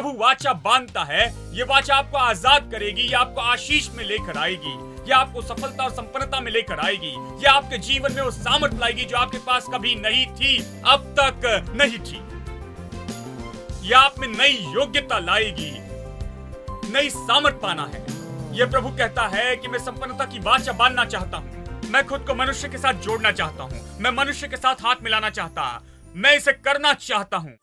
प्रभु वाचा बांधता है, ये वाचा आपको आजाद करेगी, ये आपको आशीष में लेकर आएगी, ये आपको सफलता और संपन्नता में लेकर आएगी, ये आपके जीवन में वो सामर्थ लाएगी जो आपके पास कभी नहीं थी, अब तक नहीं थी। ये आप में नई योग्यता लाएगी, नई सामर्थ पाना है। ये प्रभु कहता है कि मैं संपन्नता की वाचा बांधना चाहता हूँ, मैं खुद को मनुष्य के साथ जोड़ना चाहता हूँ, मैं मनुष्य के साथ हाथ मिलाना चाहता, मैं इसे करना चाहता हूँ।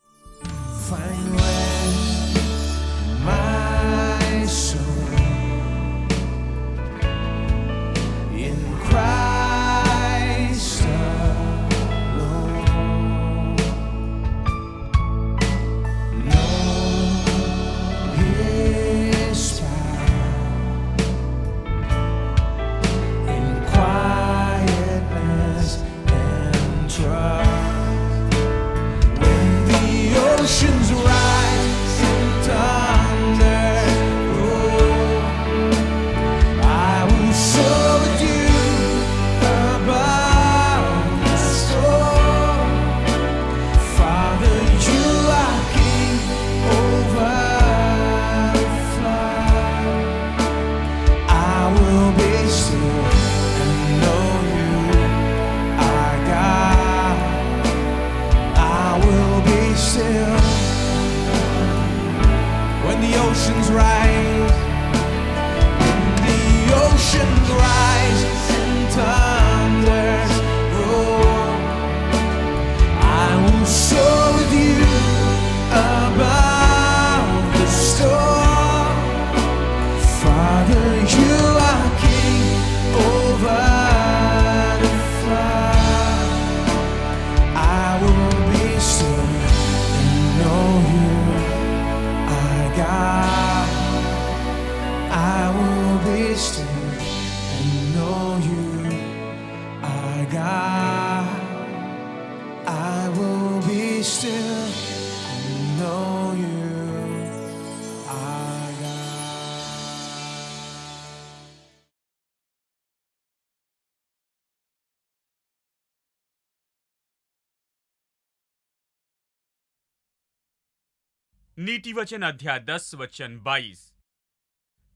नीति वचन अध्याय 10 वचन 22।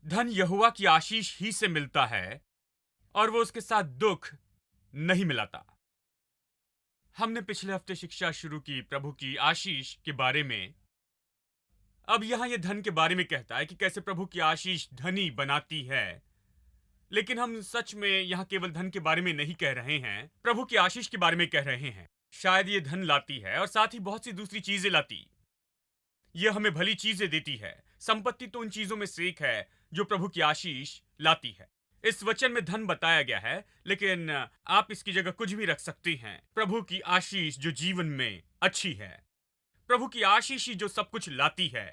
धन यहोवा की आशीष ही से मिलता है और वो उसके साथ दुख नहीं मिलाता। हमने पिछले हफ्ते शिक्षा शुरू की प्रभु की आशीष के बारे में। अब यहां ये धन के बारे में कहता है कि कैसे प्रभु की आशीष धनी बनाती है, लेकिन हम सच में यहां केवल धन के बारे में नहीं कह रहे हैं, प्रभु की आशीष के बारे में कह रहे हैं। शायद ये धन लाती है और साथ ही बहुत सी दूसरी चीजें लाती। यह हमें भली चीजें देती है। संपत्ति तो उन चीजों में से एक है जो प्रभु की आशीष लाती है। इस वचन में धन बताया गया है, लेकिन आप इसकी जगह कुछ भी रख सकते हैं। प्रभु की आशीष जो जीवन में अच्छी है, प्रभु की आशीष ही जो सब कुछ लाती है।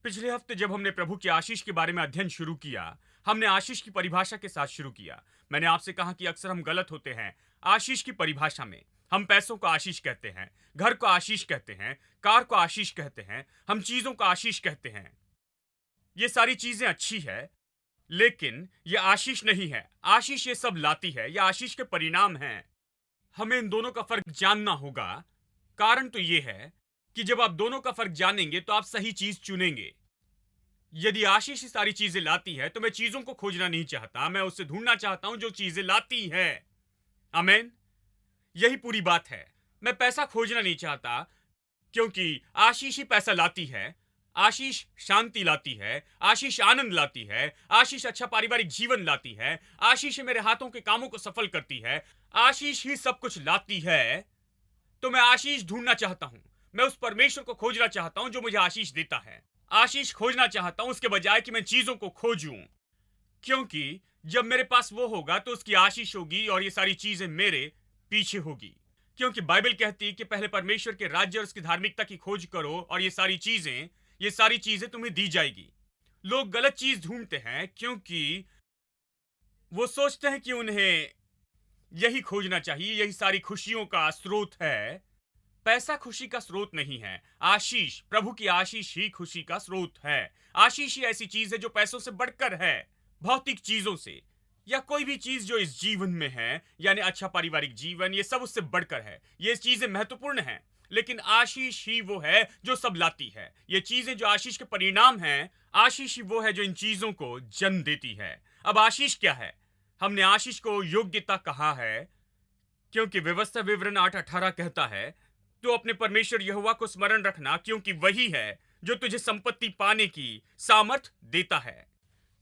पिछले हफ्ते जब हमने प्रभु की आशीष के बारे में अध्ययन शुरू किया, हमने आशीष की परिभाषा के साथ शुरू किया। मैंने आपसे कहा कि अक्सर हम गलत होते हैं आशीष की परिभाषा में। हम पैसों को आशीष कहते हैं, घर को आशीष कहते हैं, कार को आशीष कहते हैं, हम चीजों को आशीष कहते हैं। ये सारी चीजें अच्छी है, लेकिन ये आशीष नहीं है। आशीष ये सब लाती है, ये आशीष के परिणाम हैं। हमें इन दोनों का फर्क जानना होगा। कारण तो ये है कि जब आप दोनों का फर्क जानेंगे तो आप सही चीज चुनेंगे। यदि आशीष सारी चीजें लाती है तो मैं चीजों को खोजना नहीं चाहता, मैं उसे ढूंढना चाहता हूं जो चीजें लाती है। आमीन। यही पूरी बात है। मैं पैसा खोजना नहीं चाहता, क्योंकि आशीष ही पैसा लाती है। आशीष शांति लाती है, आशीष आनंद लाती है, आशीष अच्छा पारिवारिक जीवन लाती है, आशीष मेरे हाथों के कामों को सफल करती है, आशीष ही सब कुछ लाती है। तो मैं आशीष ढूंढना चाहता हूं। मैं उस परमेश्वर को खोजना चाहता हूं जो मुझे आशीष देता है। आशीष खोजना चाहता हूं उसके बजाय कि मैं चीजों को खोजूं, क्योंकि जब मेरे पास वो होगा तो उसकी आशीष होगी और ये सारी चीजें मेरे पीछे होगी। क्योंकि बाइबल कहती है कि पहले परमेश्वर के राज्य और उसकी धार्मिकता की खोज करो और ये सारी चीजें तुम्हें दी जाएगी। लोग गलत चीज ढूंढते हैं क्योंकि वो सोचते हैं कि उन्हें यही खोजना चाहिए, यही सारी खुशियों का स्रोत है। पैसा खुशी का स्रोत नहीं है। आशीष, प्रभु की आशीष ही खुशी का स्रोत है। आशीष ही ऐसी चीज है जो पैसों से बढ़कर है, भौतिक चीजों से। या कोई भी चीज जो इस जीवन में है, यानी अच्छा पारिवारिक जीवन, ये सब उससे बढ़कर है। ये चीजें महत्वपूर्ण हैं, लेकिन आशीष ही वो है जो सब लाती है। ये चीजें जो आशीष के परिणाम हैं, आशीष ही वो है जो इन चीजों को जन्म देती है। अब आशीष क्या है? हमने आशीष को योग्यता कहा है, क्योंकि व्यवस्था विवरण 8:18 कहता है, तो अपने परमेश्वर यहोवा को स्मरण रखना, क्योंकि वही है जो तुझे संपत्ति पाने की सामर्थ देता है।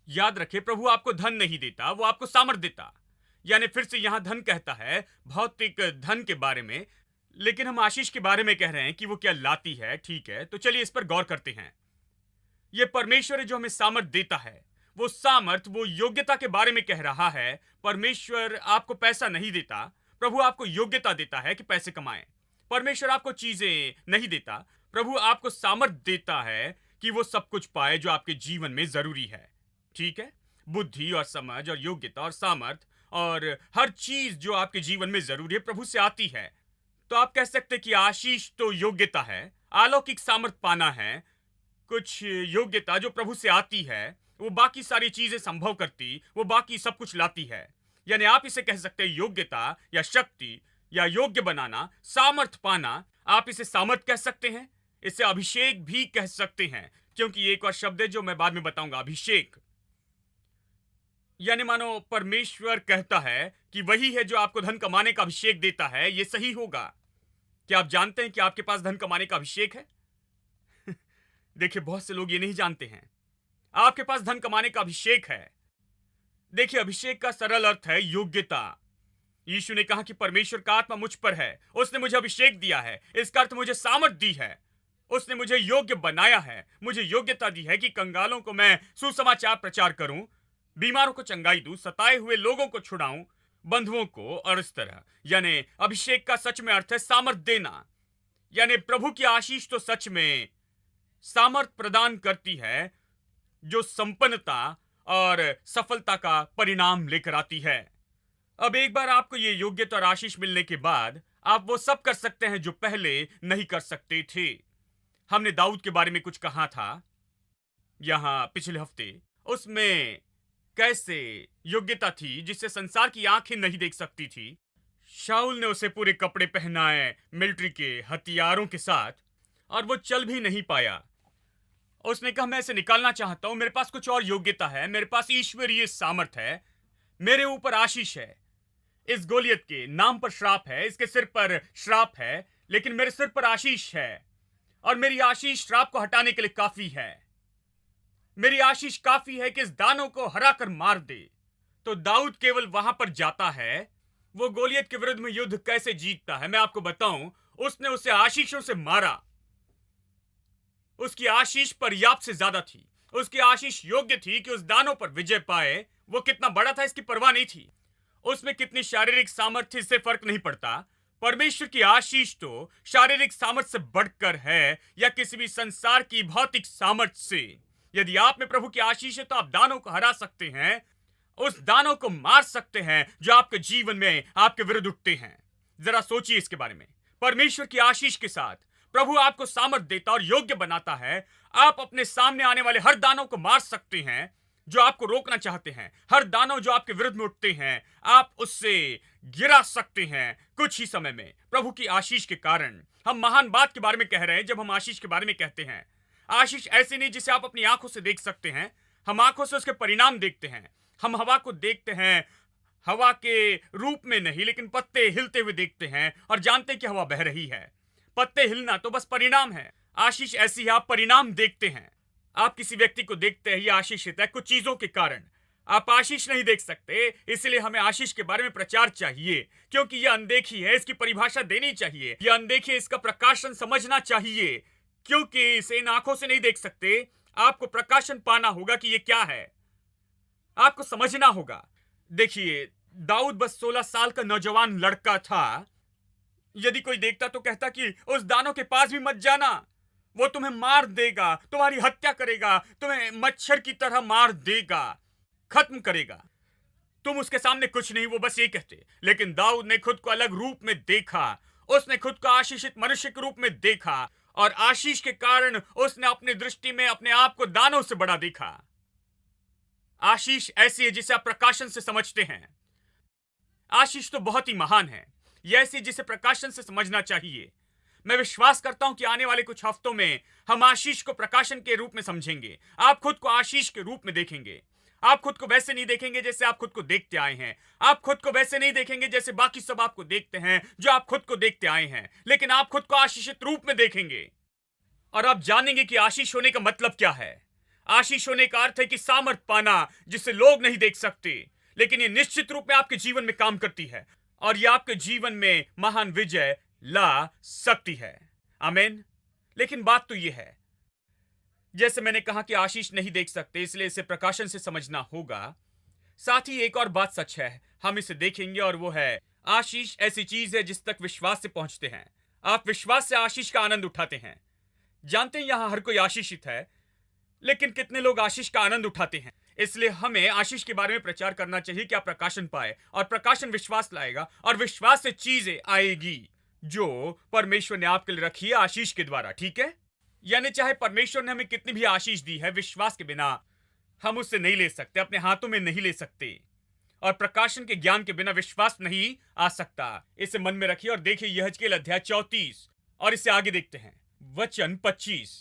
याद रखे, प्रभु आपको धन नहीं देता, वो आपको सामर्थ देता। यानी फिर से यहां धन कहता है भौतिक धन के बारे में, लेकिन हम आशीष के बारे में कह रहे हैं कि वो क्या लाती है। ठीक है, तो चलिए इस पर गौर करते हैं। ये परमेश्वर है जो हमें सामर्थ देता है। वो सामर्थ, वो योग्यता के बारे में कह रहा है। परमेश्वर आपको पैसा नहीं देता, प्रभु आपको योग्यता देता है कि पैसे कमाएं। परमेश्वर आपको चीजें नहीं देता, प्रभु आपको सामर्थ देता है कि वो सब कुछ पाए जो आपके जीवन में जरूरी है। ठीक है, बुद्धि और समझ और योग्यता और सामर्थ और हर चीज जो आपके जीवन में जरूरी है प्रभु से आती है। तो आप कह सकते हैं कि आशीष तो योग्यता है, अलौकिक सामर्थ पाना है, कुछ योग्यता जो प्रभु से आती है, वो बाकी सारी चीजें संभव करती, वो बाकी सब कुछ लाती है। यानी आप इसे कह सकते हैं योग्यता या शक्ति या योग्य बनाना, सामर्थ पाना। आप इसे सामर्थ कह सकते हैं, इसे अभिषेक भी कह सकते हैं, क्योंकि ये एक और शब्द है जो मैं बाद में बताऊंगा, अभिषेक। यानी मानो परमेश्वर कहता है कि वही है जो आपको धन कमाने का अभिषेक देता है। ये सही होगा। क्या आप जानते हैं कि आपके पास धन कमाने का अभिषेक है? देखिए, बहुत से लोग ये नहीं जानते हैं। आपके पास धन कमाने का अभिषेक है। देखिए, अभिषेक का सरल अर्थ है योग्यता। यीशु ने कहा कि परमेश्वर का आत्मा मुझ पर है, उसने मुझे अभिषेक दिया है। इसका अर्थ मुझे सामर्थ दी है, उसने मुझे योग्य बनाया है, मुझे योग्यता दी है कि कंगालों को मैं सुसमाचार प्रचार करूं, बीमारों को चंगाई दूं, सताए हुए लोगों को छुड़ाऊं, बंधुओं को, और इस तरह। यानी अभिषेक का सच में अर्थ है सामर्थ देना। यानी प्रभु की आशीष तो सच में सामर्थ प्रदान करती है, जो संपन्नता और सफलता का परिणाम लेकर आती है। अब एक बार आपको ये योग्यता और आशीष मिलने के बाद आप वो सब कर सकते हैं जो पहले नहीं कर सकते थे। हमने दाऊद के बारे में कुछ कहा था यहां पिछले हफ्ते। उसमें कैसे योग्यता थी जिससे संसार की आंखें नहीं देख सकती थी। शाऊल ने उसे पूरे कपड़े पहनाए मिलिट्री के हथियारों के साथ, और वो चल भी नहीं पाया। उसने कहा, मैं इसे निकालना चाहता हूं, मेरे पास कुछ और योग्यता है, मेरे पास ईश्वरीय सामर्थ है, मेरे ऊपर आशीष है। इस गोलियत के नाम पर श्राप है, इसके सिर पर श्राप है, लेकिन मेरे सिर पर आशीष है, और मेरी आशीष श्राप को हटाने के लिए काफी है। मेरी आशीष काफी है कि इस दानव को हराकर मार दे। तो दाऊद केवल वहां पर जाता है। वो गोलियत के विरुद्ध में युद्ध कैसे जीतता है मैं आपको बताऊं। उसने उसे आशीषों से मारा। उसकी आशीष पर्याप्त से ज्यादा थी। उसकी आशीष योग्य थी कि उस दानव पर विजय पाए। वो कितना बड़ा था इसकी परवाह नहीं थी। उसमें कितनी शारीरिक सामर्थ्य इससे फर्क नहीं पड़ता। परमेश्वर की आशीष तो शारीरिक सामर्थ्य से बढ़कर है, या किसी भी संसार की भौतिक सामर्थ्य से। यदि आप में प्रभु की आशीष है तो आप दानों को हरा सकते हैं, उस दानों को मार सकते हैं जो आपके जीवन में आपके विरुद्ध उठते हैं। जरा सोचिए इसके बारे में। परमेश्वर की आशीष के साथ प्रभु आपको सामर्थ देता और योग्य बनाता है। आप अपने सामने आने वाले हर दानों को मार सकते हैं जो आपको रोकना चाहते हैं। हर दानव जो आपके विरुद्ध में उठते हैं, आप उससे गिरा सकते हैं कुछ ही समय में प्रभु की आशीष के कारण। हम महान बात के बारे में कह रहे हैं जब हम आशीष के बारे में कहते हैं। आशीष ऐसी नहीं जिसे आप अपनी आंखों से देख सकते हैं। हम आंखों से उसके परिणाम देखते हैं। हम हवा को देखते हैं, हवा के रूप में नहीं, लेकिन पत्ते हिलते हुए देखते हैं और जानते हैं कि हवा बह रही है। पत्ते हिलना तो बस परिणाम है। आशीष ऐसी है, आप परिणाम देखते हैं। आप किसी व्यक्ति को देखते हैं, यह आशीषित है कुछ चीजों के कारण। आप आशीष नहीं देख सकते, इसलिए हमें आशीष के बारे में प्रचार चाहिए, क्योंकि यह अनदेखी है। इसकी परिभाषा देनी चाहिए। यह अनदेखी, इसका प्रकाशन समझना चाहिए, क्योंकि इसे इन आंखों से नहीं देख सकते। आपको प्रकाशन पाना होगा कि यह क्या है, आपको समझना होगा। देखिए, दाऊद बस 16 साल का नौजवान लड़का था। यदि कोई देखता तो कहता कि उस दानव के पास भी मत जाना, वो तुम्हें मार देगा, तुम्हारी हत्या करेगा, तुम्हें मच्छर की तरह मार देगा, खत्म करेगा। तुम उसके सामने कुछ नहीं, वो बस ये कहते। लेकिन दाऊद ने खुद को अलग रूप में देखा। उसने खुद को आशीषित मनुष्य के रूप में देखा, और आशीष के कारण उसने अपनी दृष्टि में अपने आप को दानव से बड़ा देखा। आशीष ऐसी है जिसे आप प्रकाशन से समझते हैं। आशीष तो बहुत ही महान है। यह ऐसी जिसे प्रकाशन से समझना चाहिए। मैं विश्वास करता हूं कि आने वाले कुछ हफ्तों में हम आशीष को प्रकाशन के रूप में समझेंगे। आप खुद को आशीष के रूप में देखेंगे। आप खुद को वैसे नहीं देखेंगे जैसे आप खुद को देखते आए हैं। आप खुद को वैसे नहीं देखेंगे जैसे बाकी सब आपको देखते हैं, जो आप खुद को देखते आए हैं। लेकिन आप खुद को आशीषित रूप में देखेंगे और आप जानेंगे कि आशीष होने का मतलब क्या है। आशीष होने का अर्थ है कि सामर्थ पाना जिसे लोग नहीं देख सकते, लेकिन ये निश्चित रूप में आपके जीवन में काम करती है और ये आपके जीवन में महान विजय ला सकती है। आमीन। लेकिन बात तो ये है, जैसे मैंने कहा कि आशीष नहीं देख सकते, इसलिए इसे प्रकाशन से समझना होगा। साथ ही एक और बात सच है, हम इसे देखेंगे, और वो है आशीष ऐसी चीज है जिस तक विश्वास से पहुंचते हैं। आप विश्वास से आशीष का आनंद उठाते हैं। जानते हैं यहां हर कोई आशीषित है, लेकिन कितने लोग आशीष का आनंद उठाते हैं? इसलिए हमें आशीष के बारे में प्रचार करना चाहिए कि आप प्रकाशन पाए, और प्रकाशन विश्वास लाएगा, और विश्वास से चीजें आएगी जो परमेश्वर ने आपके लिए रखी है आशीष के द्वारा। ठीक है? यानी चाहे परमेश्वर ने हमें कितनी भी आशीष दी है, विश्वास के बिना हम उससे नहीं ले सकते, अपने हाथों में नहीं ले सकते, और प्रकाशन के ज्ञान के बिना विश्वास नहीं आ सकता। इसे मन में रखिए और देखिए यहेजकेल अध्याय 34 और इसे आगे देखते हैं वचन 25।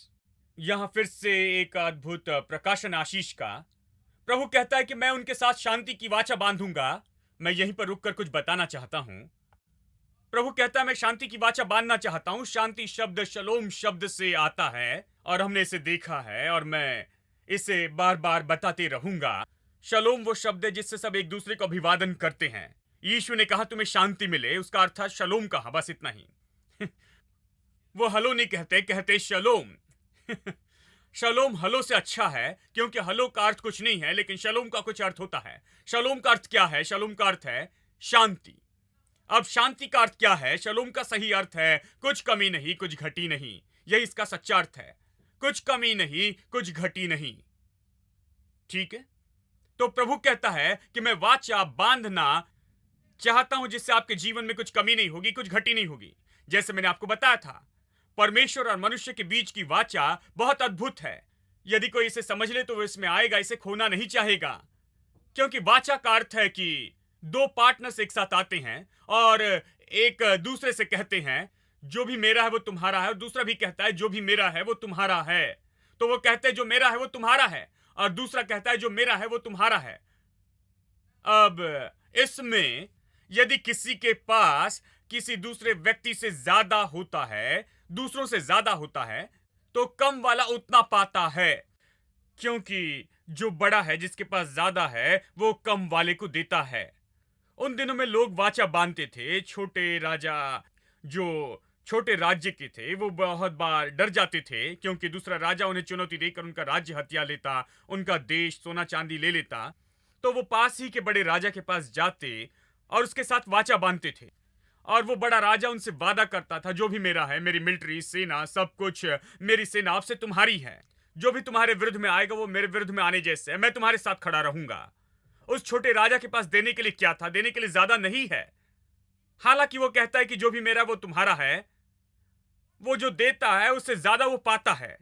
यहां फिर से एक अद्भुत प्रकाशन आशीष का। प्रभु कहता है कि मैं उनके साथ शांति की वाचा बांधूंगा। मैं यहीं पर रुककर कुछ बताना चाहता हूं। प्रभु कहता है मैं शांति की वाचा बांधना चाहता हूं। शांति शब्द शलोम शब्द से आता है और हमने इसे देखा है और मैं इसे बार बार बताते रहूंगा। शलोम वो शब्द है जिससे सब एक दूसरे को अभिवादन करते हैं। यीशु ने कहा तुम्हें शांति मिले, उसका अर्थ है शलोम कहा, बस इतना ही। वो हलो नहीं कहते, कहते शलोम। शलोम हलो से अच्छा है, क्योंकि हलो का अर्थ कुछ नहीं है, लेकिन शलोम का कुछ अर्थ होता है। शलोम का अर्थ क्या है? शलोम का अर्थ है शांति। अब शांति का अर्थ क्या है? शलोम का सही अर्थ है कुछ कमी नहीं, कुछ घटी नहीं। यही इसका सच्चा अर्थ है, कुछ कमी नहीं, कुछ घटी नहीं। ठीक है? तो प्रभु कहता है कि मैं वाचा बांधना चाहता हूं जिससे आपके जीवन में कुछ कमी नहीं होगी, कुछ घटी नहीं होगी। जैसे मैंने आपको बताया था, परमेश्वर और मनुष्य के बीच की वाचा बहुत अद्भुत है। यदि कोई इसे समझ ले तो वो इसमें आएगा, इसे खोना नहीं चाहेगा। क्योंकि वाचा का अर्थ है कि दो पार्टनर्स एक साथ आते हैं और एक दूसरे से कहते हैं जो भी मेरा है वो तुम्हारा है, और दूसरा भी कहता है जो भी मेरा है वो तुम्हारा है। तो वो कहते हैं जो मेरा है वो तुम्हारा है, और दूसरा कहता है जो मेरा है वो तुम्हारा है। अब इसमें यदि किसी के पास किसी दूसरे व्यक्ति से ज्यादा होता है, दूसरों से ज्यादा होता है, तो कम वाला उतना पाता है, क्योंकि जो बड़ा है, जिसके पास ज्यादा है, वो कम वाले को देता है। उन दिनों में लोग वाचा बांधते थे। छोटे राजा जो छोटे राज्य के थे वो बहुत बार डर जाते थे, क्योंकि दूसरा राजा उन्हें चुनौती देकर उनका राज्य हथिया लेता, उनका देश सोना चांदी ले लेता। तो वो पास ही के बड़े राजा के पास जाते और उसके साथ वाचा बांधते थे, और वो बड़ा राजा उनसे वादा करता था जो भी मेरा है, मेरी मिलिट्री सेना सब कुछ, मेरी सेना आपसे तुम्हारी है, जो भी तुम्हारे विरुद्ध में आएगा वो मेरे विरुद्ध में आने जैसे है, मैं तुम्हारे साथ खड़ा रहूंगा। उस छोटे राजा के पास देने के लिए क्या था? देने के लिए ज्यादा नहीं है। हालांकि वो कहता है कि जो भी मेरा वो तुम्हारा है, वो जो देता है उससे ज्यादा वो पाता है।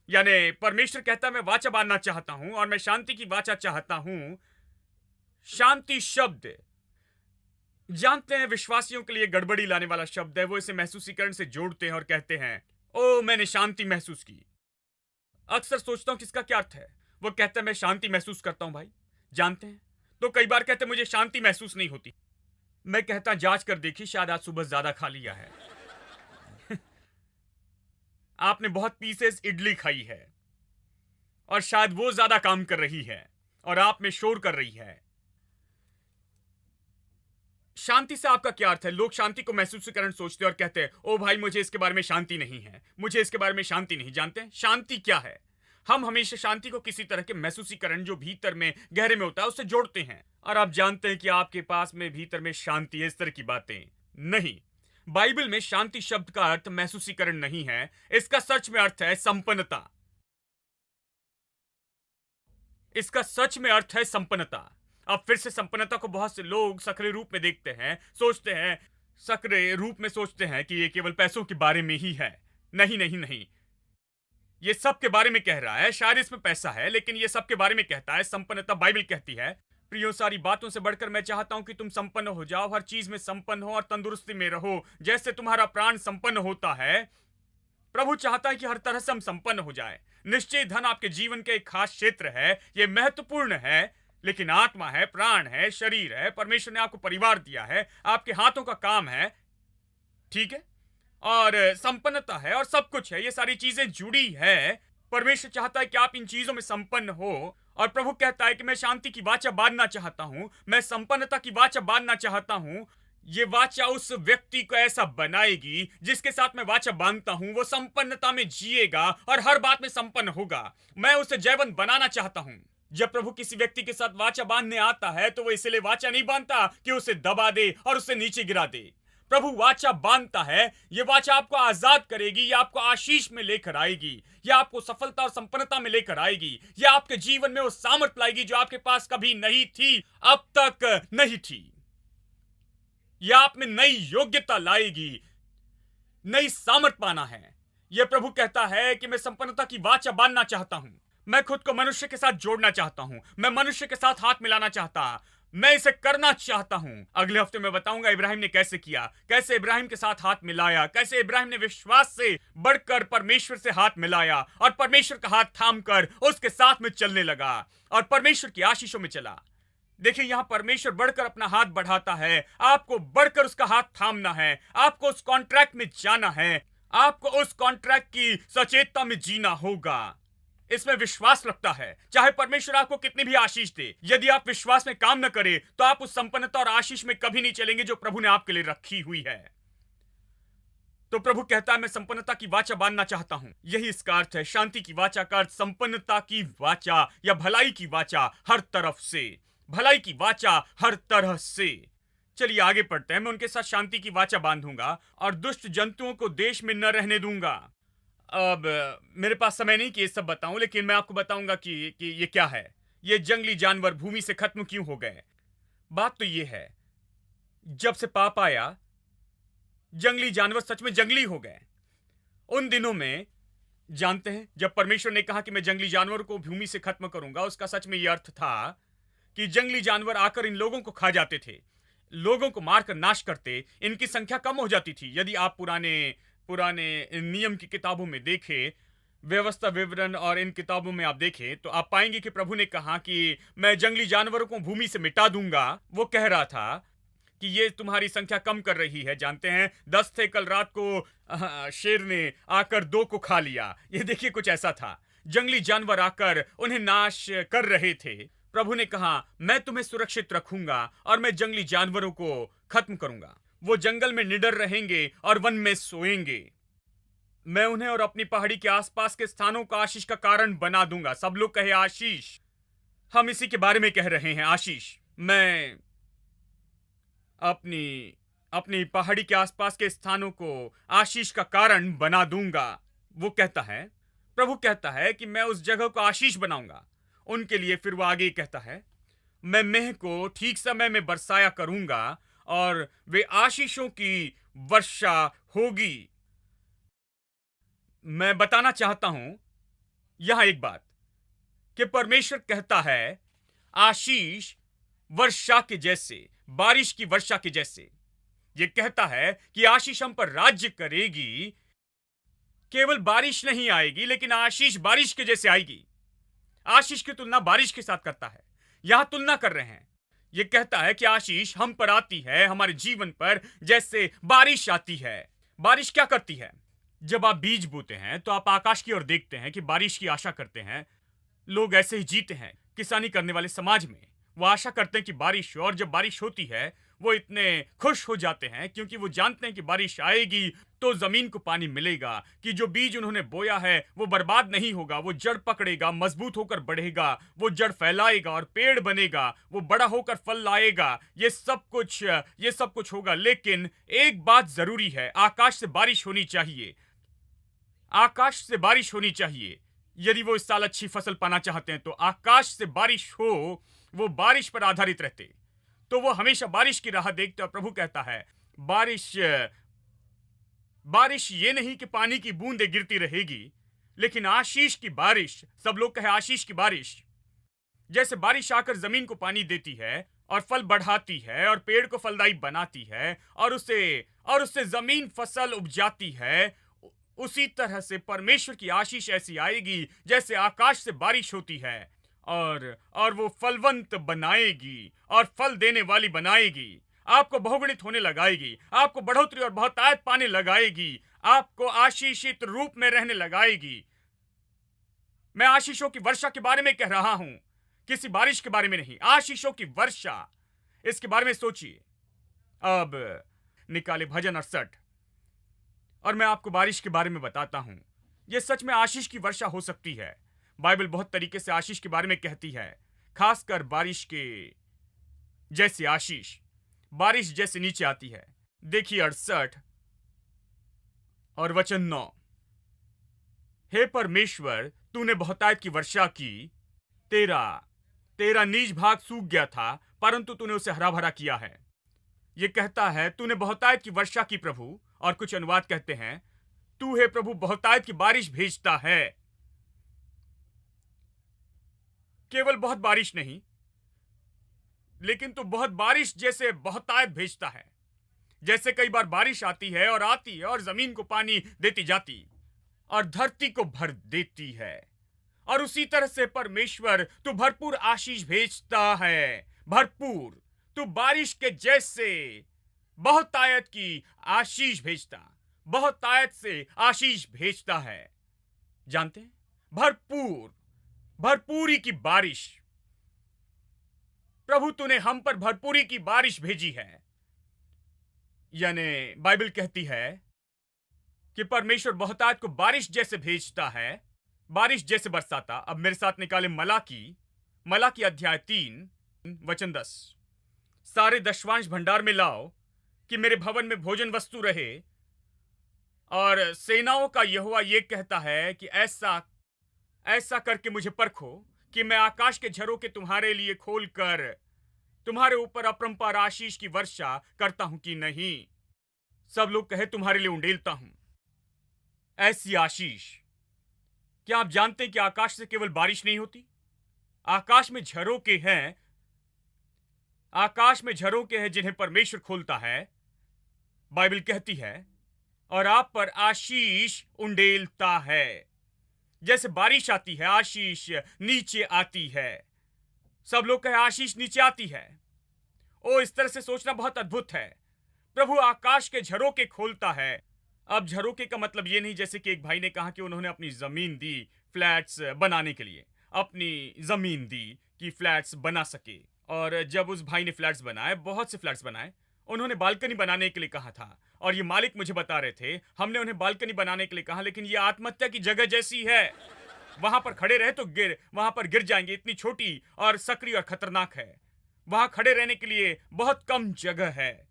यानी परमेश्वर कहता है मैं वाचा बांधना चाहता हूं और मैं शांति की वाचा चाहता हूं। शांति शब्द जानते हैं विश्वासियों के लिए गड़बड़ी लाने वाला शब्द है। वो इसे महसूसीकरण से जोड़ते हैं और कहते हैं ओ मैंने शांति महसूस की। अक्सर सोचता हूं कि इसका क्या अर्थ है। वो कहता है मैं शांति महसूस करता हूं। भाई जानते हैं, तो कई बार कहते हैं मुझे शांति महसूस नहीं होती। मैं कहता जांच कर देखी, शायद आज सुबह ज्यादा खा लिया है। आपने बहुत पीसेस इडली खाई है और शायद वो ज्यादा काम कर रही है और आप में शोर कर रही है। शांति से आपका क्या अर्थ है? लोग शांति को महसूसीकरण सोचते और कहते हैं ओ भाई मुझे इसके बारे में शांति नहीं है, मुझे इसके बारे में शांति नहीं। जानते हैं शांति क्या है? हम हमेशा शांति को किसी तरह के महसूसीकरण जो भीतर में गहरे में होता है उससे जोड़ते हैं। और आप जानते हैं कि आपके पास में भीतर में शांति है, इस तरह की बातें नहीं। बाइबल में शांति शब्द का अर्थ महसूसीकरण नहीं है, इसका सच में अर्थ है संपन्नता। इसका सच में अर्थ है संपन्नता। अब फिर से संपन्नता को बहुत से लोग सक्रिय रूप में देखते हैं, सोचते हैं, सक्रिय रूप में सोचते हैं कि ये केवल पैसों के बारे में ही है। नहीं नहीं नहीं, ये सब के बारे में कह रहा है। शायद इसमें पैसा है, लेकिन ये सब के बारे में कहता है। संपन्नता बाइबल कहती है, प्रियो, सारी बातों से बढ़कर मैं चाहता हूं कि तुम संपन्न हो जाओ, हर चीज में संपन्न हो और तंदुरुस्ती में रहो, जैसे तुम्हारा प्राण संपन्न होता है। प्रभु चाहता है कि हर तरह से हम संपन्न हो जाए। निश्चय धन आपके जीवन के एक खास क्षेत्र है, यह महत्वपूर्ण है, लेकिन आत्मा है, प्राण है, शरीर है, परमेश्वर ने आपको परिवार दिया है, आपके हाथों का काम है, ठीक है, और संपन्नता है और सब कुछ है। ये सारी चीजें जुड़ी है। परमेश्वर चाहता है कि आप इन चीजों में संपन्न हो, और प्रभु कहता है कि मैं शांति की वाचा बांधना चाहता हूं, मैं संपन्नता की वाचा बांधना चाहता हूं। ये वाचा उस व्यक्ति को ऐसा बनाएगी जिसके साथ मैं वाचा बांधता हूं, वो संपन्नता में जिएगा और हर बात में संपन्न होगा। मैं उसे जयवंत बनाना चाहता हूं। जब प्रभु किसी व्यक्ति के साथ वाचा बांधने आता है तो वो इसलिए वाचा नहीं बांधता कि उसे दबा दे और उसे नीचे गिरा दे। प्रभु वाचा बांधता है। ये वाचा आपको आजाद करेगी, ये आपको आशीष में लेकर आएगी, ये आपको सफलता और संपन्नता में लेकर आएगी, ये आपके जीवन में वो सामर्थ लाएगी जो आपके पास कभी नहीं थी, अब तक नहीं थी। यह आप में नई योग्यता लाएगी, नई सामर्थ पाना है। यह प्रभु कहता है कि मैं संपन्नता की वाचा बांधना चाहता हूं, मैं खुद को मनुष्य के साथ जोड़ना चाहता हूं, मैं मनुष्य के साथ हाथ मिलाना चाहता, मैं इसे करना चाहता हूं। अगले हफ्ते मैं बताऊंगा इब्राहिम ने कैसे किया, कैसे इब्राहिम के साथ हाथ मिलाया, कैसे इब्राहिम ने विश्वास से बढ़कर परमेश्वर से हाथ मिलाया और परमेश्वर का हाथ थामकर उसके साथ में चलने लगा और परमेश्वर की आशीषों में चला। देखिए, यहां परमेश्वर बढ़कर अपना हाथ बढ़ाता है, आपको बढ़कर उसका हाथ थामना है, आपको उस कॉन्ट्रैक्ट में जाना है, आपको उस कॉन्ट्रैक्ट की सचेतता में जीना होगा। इसमें विश्वास लगता है, चाहे परमेश्वर आपको कितनी भी आशीष दे। यदि आप विश्वास में काम न करें तो आप उस संपन्नता और आशीष में कभी नहीं चलेंगे जो प्रभु ने आपके लिए रखी हुई है। तो प्रभु कहता है, मैं संपन्नता की वाचा बांधना चाहता हूं। यही इसका अर्थ है। शांति की वाचा का अर्थ संपन्नता की वाचा या भलाई की वाचा, हर तरफ से भलाई की वाचा, हर तरह से। चलिए आगे पढ़ते हैं। मैं उनके साथ शांति की वाचा बांधूंगा और दुष्ट जंतुओं को देश में न रहने दूंगा। अब मेरे पास समय नहीं कि ये सब बताऊं, लेकिन मैं आपको बताऊंगा कि ये क्या है। ये जंगली जानवर भूमि से खत्म क्यों हो गए। बात तो ये है, जब से पाप आया जंगली जानवर सच में जंगली हो गए। उन दिनों में जानते हैं, जब परमेश्वर ने कहा कि मैं जंगली जानवरों को भूमि से खत्म करूंगा, उसका सच में यह अर्थ था कि जंगली जानवर आकर इन लोगों को खा जाते थे, लोगों को मारकर नाश करते। इनकी संख्या कम हो जाती थी। यदि आप पुराने नियम की किताबों में देखें, व्यवस्था विवरण और इन किताबों में आप देखें, तो आप पाएंगे कि प्रभु ने कहा कि मैं जंगली जानवरों को भूमि से मिटा दूंगा। वो कह रहा था कि ये तुम्हारी संख्या कम कर रही है। जानते हैं, 10 थे, कल रात को शेर ने आकर 2 को खा लिया। ये देखिए, कुछ ऐसा था। जंगली जानवर आकर उन्हें नाश कर रहे थे। प्रभु ने कहा, मैं तुम्हें सुरक्षित रखूंगा और मैं जंगली जानवरों को खत्म करूंगा। वो जंगल में निडर रहेंगे और वन में सोएंगे। मैं उन्हें और अपनी पहाड़ी के आसपास के स्थानों को आशीष का कारण बना दूंगा। सब लोग कहे आशीष। हम इसी के बारे में कह रहे हैं, आशीष। मैं अपनी पहाड़ी के आसपास के स्थानों को आशीष का कारण बना दूंगा। वो कहता है, प्रभु कहता है कि मैं उस जगह को आशीष बनाऊंगा उनके लिए। फिर वो आगे कहता है, मैं मेह को ठीक समय में बरसाया करूंगा और वे आशीषों की वर्षा होगी। मैं बताना चाहता हूं यहां एक बात कि परमेश्वर कहता है आशीष वर्षा के जैसे, बारिश की वर्षा के जैसे। यह कहता है कि आशीष हम पर राज्य करेगी। केवल बारिश नहीं आएगी, लेकिन आशीष बारिश के जैसे आएगी। आशीष की तुलना बारिश के साथ करता है। यहां तुलना कर रहे हैं। यह कहता है कि आशीष हम पर आती है, हमारे जीवन पर, जैसे बारिश आती है। बारिश क्या करती है? जब आप बीज बोते हैं तो आप आकाश की ओर देखते हैं कि बारिश की आशा करते हैं। लोग ऐसे ही जीते हैं किसानी करने वाले समाज में। वो आशा करते हैं कि बारिश हो, और जब बारिश होती है वो इतने खुश हो जाते हैं क्योंकि वो जानते हैं कि बारिश आएगी तो जमीन को पानी मिलेगा, कि जो बीज उन्होंने बोया है वो बर्बाद नहीं होगा, वो जड़ पकड़ेगा, मजबूत होकर बढ़ेगा, वो जड़ फैलाएगा और पेड़ बनेगा, वो बड़ा होकर फल लाएगा। ये सब कुछ होगा। लेकिन एक बात जरूरी है, आकाश से बारिश होनी चाहिए। आकाश से बारिश होनी चाहिए। यदि वो इस साल अच्छी फसल पाना चाहते हैं तो आकाश से बारिश हो। वो बारिश पर आधारित रहते तो वो हमेशा बारिश की राह देखते। और प्रभु कहता है बारिश ये नहीं कि पानी की बूंदें गिरती रहेगी, लेकिन आशीष की बारिश, सब लोग कहे आशीष की बारिश, जैसे बारिश आकर जमीन को पानी देती है और फल बढ़ाती है और पेड़ को फलदायी बनाती है और उससे जमीन फसल उपजाती है, उसी तरह से परमेश्वर की आशीष ऐसी आएगी जैसे आकाश से बारिश होती है और वो फलवंत बनाएगी और फल देने वाली बनाएगी, आपको बहुगुणित होने लगाएगी, आपको बढ़ोतरी और बहुतायत पाने लगाएगी, आपको आशीषित रूप में रहने लगाएगी। मैं आशीषों की वर्षा के बारे में कह रहा हूं, किसी बारिश के बारे में नहीं। आशीषों की वर्षा, इसके बारे में सोचिए। अब निकाले भजन 68 और मैं आपको बारिश के बारे में बताता हूं। यह सच में आशीष की वर्षा हो सकती है। बाइबल बहुत तरीके से आशीष के बारे में कहती है, खासकर बारिश के जैसी आशीष, बारिश जैसे नीचे आती है। देखिए 68 और वचन 9। हे परमेश्वर, तूने बहुतायत की वर्षा की, तेरा नीच भाग सूख गया था परंतु तूने उसे हरा भरा किया है। यह कहता है तूने बहुतायत की वर्षा की प्रभु, और कुछ अनुवाद कहते हैं तू हे प्रभु बहुतायत की बारिश भेजता है। केवल बहुत बारिश नहीं, लेकिन तू बहुत बारिश जैसे बहुतायत भेजता है। जैसे कई बार बारिश आती है और जमीन को पानी देती जाती और धरती को भर देती है, और उसी तरह से परमेश्वर तू भरपूर आशीष भेजता है। भरपूर, तू बारिश के जैसे बहुतायत की आशीष भेजता, बहुतायत से आशीष भेजता है। जानते हैं, भरपूरी की बारिश। प्रभु तूने हम पर भरपूरी की बारिश भेजी है। यानी बाइबल कहती है कि परमेश्वर बहुतायत को बारिश जैसे भेजता है, बारिश जैसे बरसाता। अब मेरे साथ निकाले मलाकी अध्याय 3 वचन 10। सारे दशवांश भंडार में लाओ कि मेरे भवन में भोजन वस्तु रहे, और सेनाओं का यहोवा यह कहता है कि ऐसा करके मुझे परखो कि मैं आकाश के झरोखे तुम्हारे लिए खोलकर तुम्हारे ऊपर अपरंपार आशीष की वर्षा करता हूं कि नहीं। सब लोग कहे तुम्हारे लिए उंडेलता हूं ऐसी आशीष। क्या आप जानते हैं कि आकाश से केवल बारिश नहीं होती, आकाश में झरोखे हैं, आकाश में झरोखे हैं जिन्हें परमेश्वर खोलता है। बाइबल कहती है और आप पर आशीष उंडेलता है। जैसे बारिश आती है, आशीष नीचे आती है। सब लोग कहे आशीष नीचे आती है। ओ, इस तरह से सोचना बहुत अद्भुत है। प्रभु आकाश के झरोखे खोलता है। अब झरोखे का मतलब यह नहीं, जैसे कि एक भाई ने कहा कि उन्होंने अपनी जमीन दी फ्लैट्स बनाने के लिए, अपनी जमीन दी कि फ्लैट्स बना सके। और जब उस भाई ने फ्लैट्स बनाए, बहुत से फ्लैट्स बनाए, उन्होंने बालकनी बनाने के लिए कहा था। और ये मालिक मुझे बता रहे थे, हमने उन्हें बालकनी बनाने के लिए कहा, लेकिन ये आत्महत्या की जगह जैसी है। वहां पर खड़े रहे तो वहां पर गिर जाएंगे, इतनी छोटी और सक्रिय और खतरनाक है। वहां खड़े रहने के लिए बहुत कम जगह है।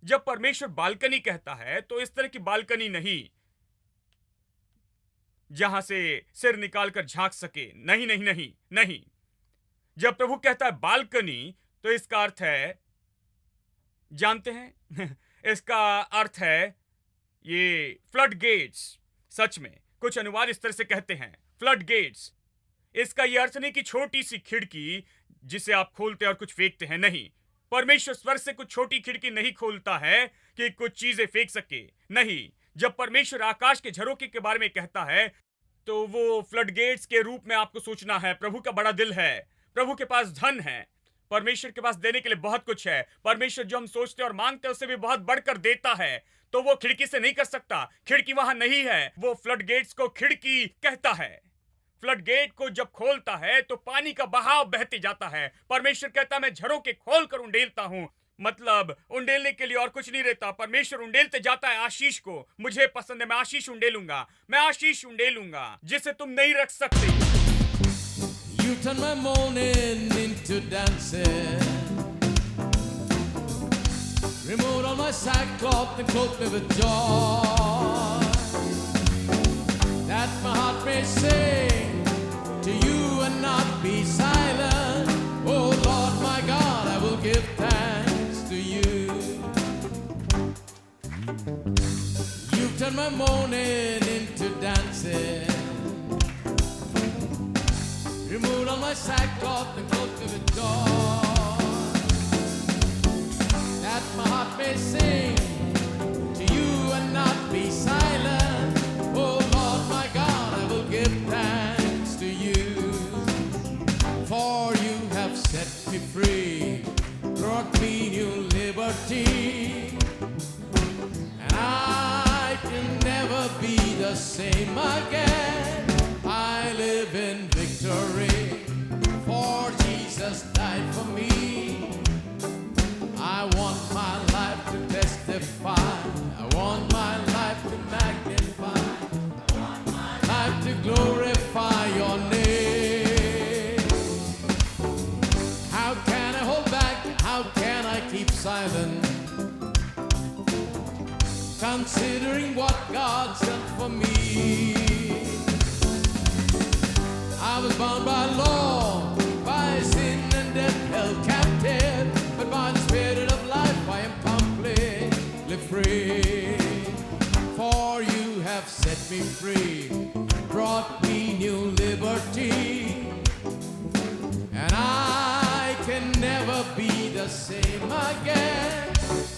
जब परमेश्वर बालकनी कहता है तो इस तरह की बालकनी नहीं जहां से सिर निकालकर झांक सके। नहीं नहीं नहीं नहीं। जब प्रभु कहता है बालकनी, तो इसका अर्थ है, जानते हैं इसका अर्थ है ये फ्लड गेट्स। सच में कुछ अनुवाद इस तरह से कहते हैं फ्लड गेट्स। इसका यह अर्थ नहीं कि छोटी सी खिड़की जिसे आप खोलते और कुछ फेंकते हैं। नहीं, परमेश्वर स्वर्ग से कुछ छोटी खिड़की नहीं खोलता है कि कुछ चीजें फेंक सके। नहीं, जब परमेश्वर आकाश के झरोखे के बारे में कहता है तो वो फ्लड गेट्स के रूप में आपको सोचना है। प्रभु का बड़ा दिल है, प्रभु के पास धन है, परमेश्वर के पास देने के लिए बहुत कुछ है। परमेश्वर जो हम सोचते और मांगते हैं उससे भी बहुत बढ़कर देता है। तो वो खिड़की से नहीं कर सकता, खिड़की वहां नहीं है। वो फ्लड गेट्स को खिड़की कहता है। फ्लड गेट को जब खोलता है तो पानी का बहाव बहते जाता है। परमेश्वर कहता है मैं झरोखे खोलकर उंडेलता हूं। मतलब उंडेलने के लिए और कुछ नहीं रहता, परमेश्वर उंडेलते जाता है आशीष को। मुझे पसंद है, मैं आशीष उंडेलूंगा, मैं आशीष उंडेलूंगा जिसे तुम नहीं रख सकते। You turn my morning into dancing. Remove all my sackcloth and clothe me with joy, that my heart may sing to you and not be silent. Oh Lord my God, I will give thanks to you. You turn my morning into dancing. Remove all my sackcloth and clothe me with joy, that my heart may sing to you and not be silent. Oh Lord my God, I will give thanks to you, for you have set me free, brought me new liberty, and I can never be the same again. I live in victory, for Jesus died for me. I want my life to testify, I want my life to magnify, I want my life to glorify your name. How can I hold back? How can I keep silent? Considering what God's done for me. I was bound by law, by sin and death, held captive, but by the Spirit of life I am completely free. For you have set me free, brought me new liberty, and I can never be the same again.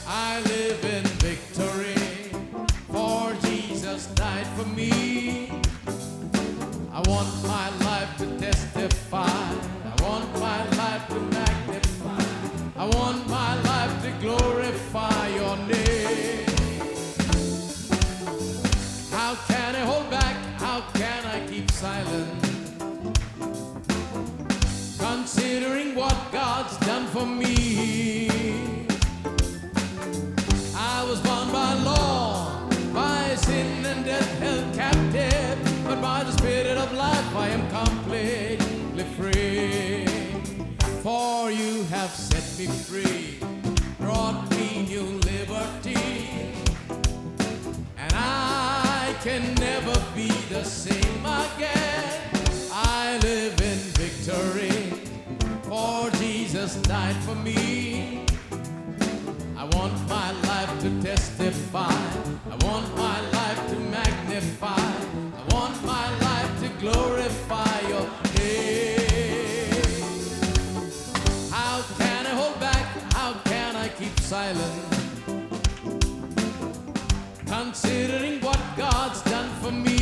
I live in victory, for Jesus died for me. I want my life to testify, I want my life to magnify, I want my life to glorify your name. How can I hold back? How can I keep silent? Considering what God's done for me. I was bound by law, by sin and death, held captive, but by the Spirit of life I am completely free. For you have set me free, brought me new liberty, and I can never be the same again. I live in victory, for Jesus died for me. I want my life to testify, I want my life to magnify, I want my life to glorify your name. How can I hold back? How can I keep silent? Considering what God's done for me.